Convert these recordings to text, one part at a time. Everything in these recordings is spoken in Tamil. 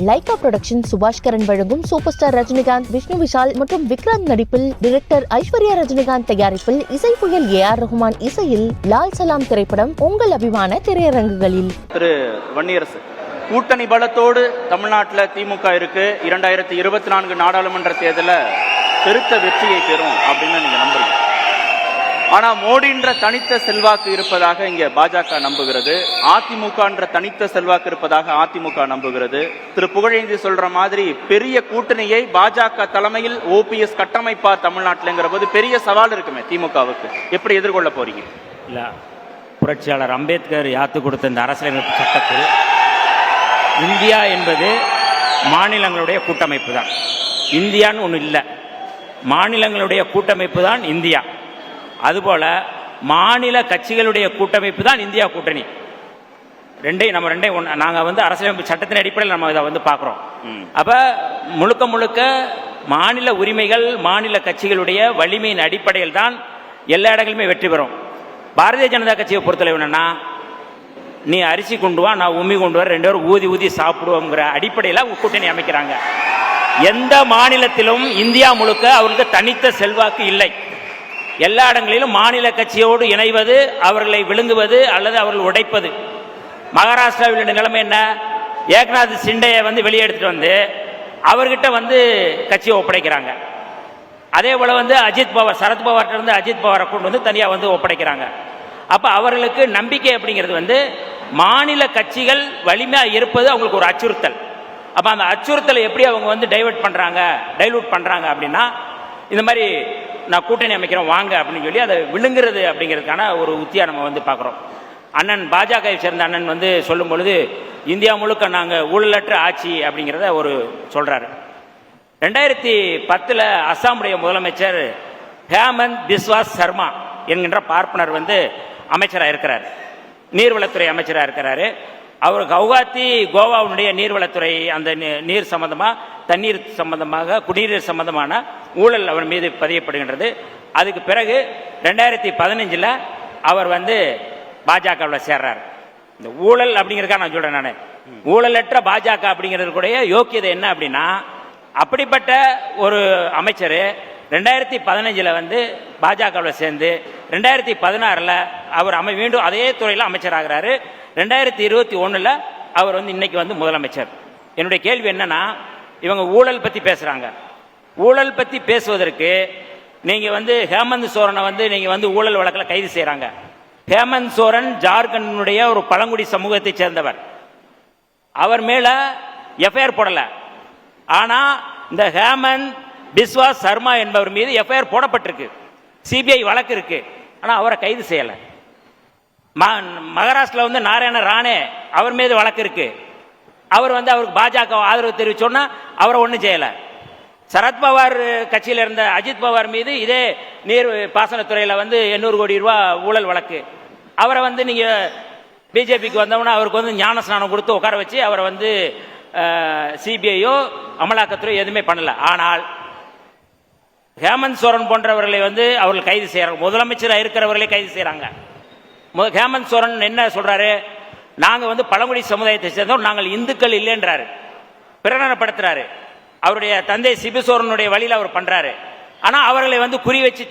லைகா புரொடக்ஷன் சுபாஷ்கரன் வழங்கும் சூப்பர் ஸ்டார் ரஜினிகாந்த், விஷ்ணு விஷால் மற்றும் விக்ராந்த் நடிப்பில், டைரக்டர் ஐஸ்வர்யா ரஜினிகாந்த் தயாரிப்பில், இசை புயல் AR ரஹ்மான் இசையில் லால் சலாம் திரைப்படம் உங்கள் அபிமான திரையரங்குகளில். திரு வன்னியரசு, கூட்டணி பலத்தோடு தமிழ்நாட்டில் திமுக இருக்கு. 2024 நாடாளுமன்ற தேர்தலில் பெருத்த வெற்றியை பெறும் அப்படின்னு நீங்க நம்புறீங்க. ஆனா மோடின்ற தனித்த செல்வாக்கு இருப்பதாக இங்க பாஜக நம்புகிறது. அதிமுக தனித்த செல்வாக்கு இருப்பதாக அதிமுக நம்புகிறது. திரு புகழேந்தி சொல்ற மாதிரி பெரிய கூட்டணியை பாஜக தலைமையில் OPS கட்டமைப்பார் தமிழ்நாட்டில்ங்கிற போது பெரிய சவால் இருக்குமே திமுகவுக்கு. எப்படி எதிர்கொள்ள போறீங்க? இல்ல, புரட்சியாளர் அம்பேத்கர் யாத்து கொடுத்த இந்த அரசியலமைப்பு சட்டத்தில் இந்தியா என்பது மாநிலங்களுடைய கூட்டமைப்பு தான். இந்தியான்னு ஒன்று இல்லை, மாநிலங்களுடைய கூட்டமைப்பு தான் இந்தியா. அதுபோல மாநில கட்சிகளுடைய கூட்டமைப்பு தான் இந்தியா கூட்டணி. நம்ம ரெண்டையும் நாங்கள் அரசியலமைப்பு சட்டத்தின் அடிப்படையில் நம்ம இதை பார்க்குறோம். அப்போ முழுக்க முழுக்க மாநில உரிமைகள் மாநில கட்சிகளுடைய வலிமையின் அடிப்படையில் தான் எல்லா இடங்களுமே வெற்றி பெறும். பாரதிய ஜனதா கட்சியை பொறுத்தளவு என்னன்னா, நீ அரிசி கொண்டு வா, நான் உமி கொண்டு வர, 2 பேரும் ஊதி ஊதி சாப்பிடுவோங்கிற அடிப்படையில் கூட்டணி அமைக்கிறாங்க. எந்த மாநிலத்திலும் இந்தியா முழுக்க அவருக்கு தனித்த செல்வாக்கு இல்லை. எல்லா இடங்களிலும் மாநில கட்சியோடு இணைவது, அவர்களை விழுங்குவது அல்லது அவர்கள் உடைப்பது. மகாராஷ்டிராவில் நிலைமை என்ன? ஏக்நாத் சிண்டையை வெளியே எடுத்துட்டு அவர்கிட்ட கட்சியை ஒப்படைக்கிறாங்க. அதே போல அஜித் பவார், சரத்பவார்ட்ட இருந்து அஜித் பவாரை கொண்டு தனியாக ஒப்படைக்கிறாங்க. அப்ப அவர்களுக்கு நம்பிக்கை அப்படிங்கிறது மாநில கட்சிகள் வலிமையாக இருப்பது அவங்களுக்கு ஒரு அச்சுறுத்தல். அப்ப அந்த அச்சுறுத்தலை எப்படி அவங்க டைலூட் பண்றாங்க அப்படின்னா, இந்த மாதிரி நான் கூட்டணி அமைக்கிறோம் வாங்க அப்படின்னு சொல்லி அதை விழுங்குறது அப்படிங்கிறதுக்கான ஒரு உத்தியா நம்ம பார்க்குறோம். அண்ணன் பாஜகவை சேர்ந்த அண்ணன் சொல்லும் பொழுது இந்தியா முழுக்க நாங்கள் ஊழலற்ற ஆட்சி அப்படிங்கிறத ஒரு சொல்றாரு. 2010 அஸ்ஸாமுடைய முதலமைச்சர் ஹேமந்த் பிஸ்வா சர்மா என்கின்ற பார்ப்பனர் அமைச்சராக இருக்கிறார், நீர்வளத்துறை அமைச்சராக இருக்கிறாரு. அவர் கவுகாத்தி கோவாவுடைய நீர்வளத்துறை அந்த நீர் சம்பந்தமாக, தண்ணீர் சம்பந்தமாக, குடிநீர் சம்பந்தமான ஊழல் அவர் மீது பதியப்படுகின்றது. அதுக்கு பிறகு 2015 அவர் பாஜகவில் சேர்றார். இந்த ஊழல் அப்படிங்கிறதுக்காக நான் சொல்றேன், நான் ஊழலற்ற பாஜக அப்படிங்கிறதுடைய யோக்கியதை என்ன அப்படின்னா, அப்படிப்பட்ட ஒரு அமைச்சர் 2015 பாஜகவில் சேர்ந்து 2016 அவர் மீண்டும் அதே துறையில் அமைச்சராகிறாரு. 2021 அவர் இன்னைக்கு முதலமைச்சர். என்னுடைய கேள்வி என்னன்னா, இவங்க ஊழல் பத்தி பேசுறாங்க. ஊழல் பத்தி பேசுவதற்கு நீங்க ஹேமந்த் சோரனை நீங்க ஊழல் வழக்கில் கைது செய்யறாங்க. ஹேமந்த் சோரன் ஜார்க்கண்டினுடைய ஒரு பழங்குடி சமூகத்தை சேர்ந்தவர். அவர் மேல எஃப்ஐஆர் போடல. ஆனா இந்த ஹேமந்த் பிஸ்வா சர்மா என்பவர் மீது எஃப்ஐஆர் போடப்பட்டிருக்கு, சிபிஐ வழக்கு இருக்கு. ஆனா அவரை கைது செய்யல. மகாராஷ்டிரா நாராயண ராணே அவர் மீது வழக்கு இருக்கு. அவர் அவருக்கு பாஜக ஆதரவு தெரிவிச்சோன்னா அவரை ஒன்றும் செய்யல. சரத்பவார் கட்சியில் இருந்த அஜித் பவார் மீது இதே நீர் பாசனத்துறையில் 800 கோடி ரூபாய் ஊழல் வழக்கு. அவரை நீங்க பிஜேபிக்கு வந்தவொன்னா அவருக்கு ஞான ஸ்நானம் கொடுத்து உட்கார வச்சு அவரை சிபிஐயோ அமலாக்கத்துறை எதுவுமே பண்ணல. ஆனால் ஹேமந்த் சோரன் போன்றவர்களை அவர்கள் கைது செய்யறாங்க. முதலமைச்சராக இருக்கிறவர்களே கைது செய்யறாங்க. ஹேமந்த் சோரன் என்ன சொல்றாரு, நாங்க பழங்குடி சமுதாயத்தை சேர்ந்தோம், நாங்கள் இந்துக்கள் இல்லைன்றாரு, பிரகடனப்படுத்துறாரு. அவருடைய தந்தை சிபுசோரனுடைய வழியில் அவர் பண்றாரு. ஆனா அவர்களை குறி வச்சு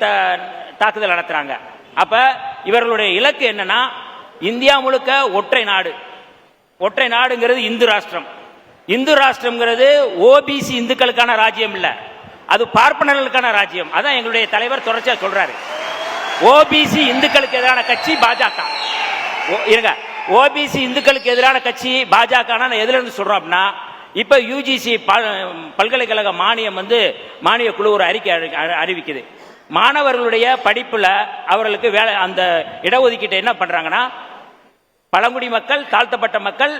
தாக்குதல் நடத்துறாங்க. அப்ப இவர்களுடைய இலக்கு என்னன்னா, இந்தியா முழுக்க ஒற்றை நாடு. ஒற்றை நாடுங்கிறது இந்து ராஷ்டிரம். இந்து ராஷ்டிரம்ங்கிறது OBC இந்துக்களுக்கான ராஜ்யம் இல்ல, அது பார்ப்பனர்களுக்கான ராஜ்யம். அதான் எங்களுடைய தலைவர் தொடர்ச்சியா சொல்றாரு. OBC இந்துக்களுக்கு எதிரான கட்சி பாஜக. இருங்க, OBC இந்துக்களுக்கு எதிரான கட்சி பாஜக எதுல இருந்து சொல்றோம் அப்படின்னா, இப்ப UGC பல்கலைக்கழக மானியம் மானிய குழு ஒரு அறிக்கை அறிவிக்குது. மாணவர்களுடைய படிப்புல அவர்களுக்கு வேலை அந்த இடஒதுக்கீட்டை என்ன பண்றாங்கன்னா, பழங்குடி மக்கள், தாழ்த்தப்பட்ட மக்கள்,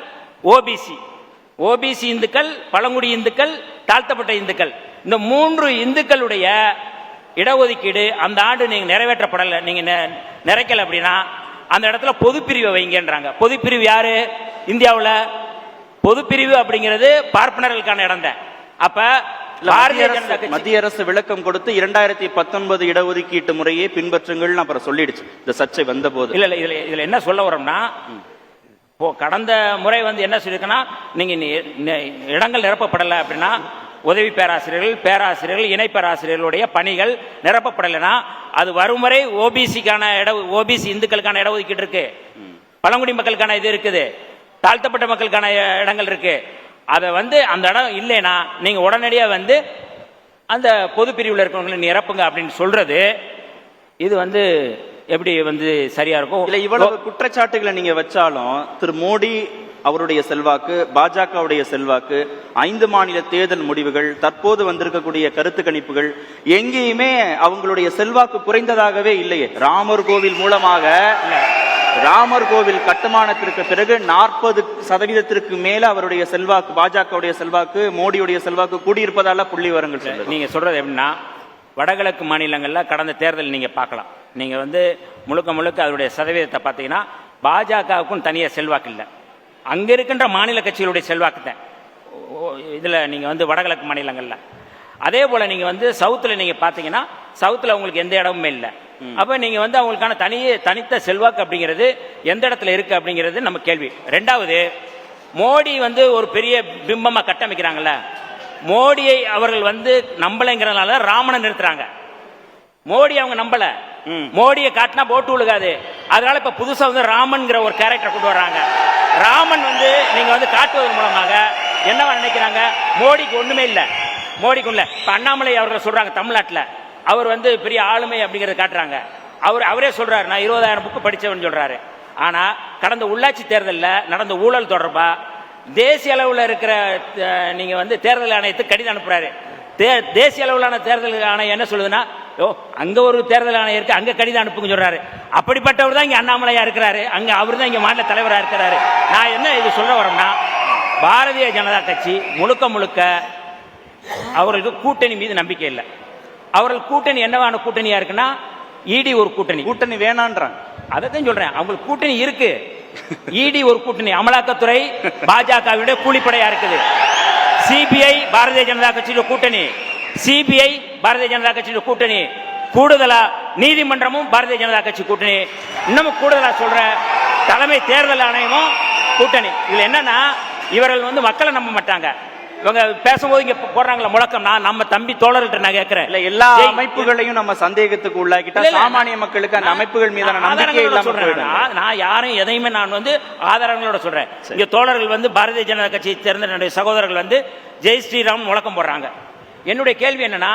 OBC இந்துக்கள், பழங்குடி இந்துக்கள், தாழ்த்தப்பட்ட இந்துக்கள், இந்த 3 இந்துக்களுடைய இடஒதுக்கீடு அந்த ஆண்டு நீங்க நிறைவேற்றப்படலை, நீங்க நிறைக்கல அப்படின்னா அந்த இடத்துல பொதுப்பிரிவை வைங்கன்றாங்க. பொதுப்பிரிவு யாரு? இந்தியாவில் பொதுப்பிரிவு அப்படிங்கிறது பார்ப்பனர்களுக்கான இடம் தான். அப்ப மத்திய அரசு விளக்கம் கொடுத்து 2019 இடஒதுக்கீட்டு முறையை பின்பற்றுங்கள் அப்புறம் சொல்லிடுச்சு இந்த சர்ச்சை வந்த போது. இல்ல இதுல என்ன சொல்ல வரோம்னா, கடந்த முறை வந்து என்ன சொல்லியிருக்கேன்னா, நீங்கள் இடங்கள் நிரப்பப்படலை அப்படின்னா உதவி பேராசிரியர்கள், பேராசிரியர்கள், இணை பேராசிரியர்களுடைய பணிகள் நிரப்பப்படலைன்னா அது வரும் வரை ஓபிசிக்கான ஓபிசி இந்துக்களுக்கான இடஒதுக்கீடு இருக்கு, பழங்குடி மக்களுக்கான இது இருக்குது, தாழ்த்தப்பட்ட மக்களுக்கான இடங்கள் இருக்கு. அதை வந்து அந்த இடம் இல்லைன்னா நீங்க உடனடியாக வந்து அந்த பொது பிரிவில் இருக்கிறவங்களை நிரப்புங்க அப்படின்னு சொல்றது இது வந்து எப்படி வந்து சரியா இருக்கும்? இல்ல இவ்வளவு குற்றச்சாட்டுகளை நீங்க வச்சாலும் திரு மோடி அவருடைய செல்வாக்கு, பாஜகவுடைய செல்வாக்கு, 5 மாநில தேர்தல் முடிவுகள், தற்போது வந்திருக்கக்கூடிய கருத்து கணிப்புகள் எங்கேயுமே அவங்களுடைய செல்வாக்கு குறைந்ததாகவே இல்லையே. ராமர் கோவில் மூலமாக ராமர் கோவில் கட்டுமானத்திற்கு பிறகு 40% மேல அவருடைய செல்வாக்கு, பாஜகவுடைய செல்வாக்கு, மோடியுடைய செல்வாக்கு கூடியிருப்பதால புள்ளி விவரங்கள் சொல்லுது. நீங்க சொல்றது எப்படின்னா, வடகிழக்கு மாநிலங்களில் கடந்த தேர்தல் நீங்க பார்க்கலாம். நீங்க வந்து முழுக்க அதனுடைய சதவீதத்தை பார்த்தீங்கன்னா பாஜகவுக்கும் தனியாக செல்வாக்கு இல்லை, அங்க இருக்கின்ற மாநில கட்சிகளுடைய செல்வாக்கு தான் இதுல நீங்க வந்து வடகிழக்கு மாநிலங்கள்ல. அதே போல நீங்க வந்து சவுத்துல நீங்க பாத்தீங்கன்னா சவுத்துல உங்களுக்கு எந்த இடமுமே இல்லை. அப்ப நீங்க வந்து அவங்களுக்கான தனித்த செல்வாக்கு அப்படிங்கிறது எந்த இடத்துல இருக்கு அப்படிங்கிறது நம்ம கேள்வி. ரெண்டாவது, மோடி வந்து ஒரு பெரிய பிம்பமா கட்டமைக்கிறாங்கல்ல, மோடியை அவர்கள் வந்து நம்பலைங்கிறதுனால ராமனை நிறுத்துறாங்க. மோடி அவங்க நம்பல, மோடியை காட்டினா போட்டு விழுகாது, அதனால இப்ப புதுசா வந்து ராமன்கிற ஒரு கேரக்டர் கொண்டு வர்றாங்க. ராமன் வந்து நீங்க வந்து காட்டுவதன் மூலமாக என்னவா நினைக்கிறாங்க, மோடிக்கு ஒண்ணுமே இல்லை, மோடிக்கு இல்ல. இப்ப அண்ணாமலை அவர்கள் சொல்றாங்க தமிழ்நாட்டில் அவர் வந்து பெரிய ஆளுமை அப்படிங்கறத காட்டுறாங்க. அவரே சொல்றாரு நான் 20,000 புக்கு படிச்சவன் சொல்றாரு. ஆனா கடந்த உள்ளாட்சி தேர்தலில் நடந்த ஊழல் தொடர்பா தேசிய அளவில் இருக்கிற நீங்க வந்து தேர்தல் ஆணையத்துக்கு கடிதம் அனுப்புறாரு. தேசிய அளவிலான தேர்தல் ஆணையம் என்ன சொல்லுதுன்னா, அங்க ஒரு தேர்தல் ஆணையம் இருக்கு, அங்க கடிதம் அனுப்புங்க சொல்றாரு. அப்படிப்பட்டவர் தான் இங்க அண்ணாமலையா இருக்கிறாரு, அங்க அவர் தான் இங்க மாநில தலைவரா இருக்கிறாரு. நான் என்ன இது சொல்ல வரேன்னா, பாரதிய ஜனதா கட்சி முழுக்க அவர்களுக்கு கூட்டணி மீது நம்பிக்கை இல்லை. அவர்கள் கூட்டணி என்னவான கூட்டணியா இருக்குன்னா, இடி ஒரு கூட்டணி வேணான்றாங்க. அதான் சொல்றேன், அவங்களுக்கு கூட்டணி இருக்கு. இடி ஒரு கூட்டணி, அமலாக்கத்துறை பாஜகவுடைய கூலிப்படையா இருக்குது. சிபிஐ பாரதிய ஜனதா கட்சியோட கூட்டணி, சிபிஐ பாரதிய ஜனதா கட்சியோட கூட்டணி, கூடுதலா நீதிமன்றமும் பாரதிய ஜனதா கட்சி கூட்டணி, இன்னமும் கூடுதலா சொல்ற தலைமை தேர்தல் ஆணையமும் கூட்டணி. இதுல என்னன்னா, இவர்கள் வந்து மக்களை நம்ப மாட்டாங்க. இவங்க பேசும்போது இங்க போடுறாங்களா முழக்கம், நான் நம்ம தம்பி தோழர்கிட்ட நான் கேட்கிறேன், இல்ல எல்லா அமைப்புகளையும் நம்ம சந்தேகத்துக்கு உள்ளாக்கிட்டா சாமானிய மக்களுக்கு அந்த அமைப்புகள் மீதான நம்பிக்கை இல்லாம போயிடும். நான் யாரும் எதையுமே நான் வந்து ஆதாரங்களோட சொல்றேன். இங்க தோழர்கள் வந்து பாரதிய ஜனதா கட்சியை சேர்ந்த என்னுடைய சகோதரர்கள் வந்து ஜெய் ஸ்ரீராம் முழக்கம் போடுறாங்க. என்னுடைய கேள்வி என்னன்னா,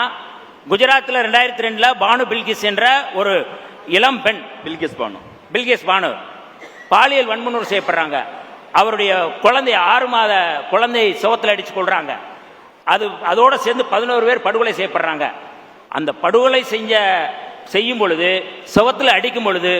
குஜராத்தில் 2002 பானு பில்கிஸ் என்ற ஒரு இளம் பெண், பில்கிஸ் பானு பாலியல் வன்முறை செய்யப்படுறாங்க. அவருடைய குழந்தை 6 மாத குழந்தை சுவத்தில் அடிச்சு கொள்றாங்க. அதோட சேர்ந்து 11 பேர் படுகொலை செய்யப்படுறாங்க. அந்த படுகொலை செய்யும் பொழுது சுவத்தில் அடிக்கும் பொழுது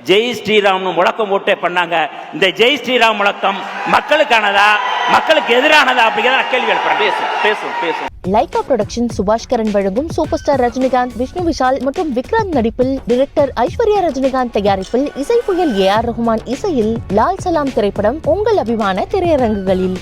ஜெய் ஸ்ரீராம் முழக்கம் போட்டே பண்ணாங்க. இந்த ஜெய் ஸ்ரீராம் முழக்கம் மக்களுக்கானதா, மக்களுக்கு எதிரானதா அப்படிங்கிறத கேள்வி எழுப்புறேன். பேசும் லைகா புரொடக்ஷன் சுபாஷ்கரன் வழங்கும் சூப்பர் ஸ்டார் ரஜினிகாந்த், விஷ்ணு விஷால் மற்றும் விக்ராந்த் நடிப்பில் டிரெக்டர் ஐஸ்வர்யா ரஜினிகாந்த் தயாரிப்பில் இசை புயல் AR ரஹ்மான் இசையில் லால் சலாம் திரைப்படம் உங்கள் அபிமான திரையரங்குகளில்.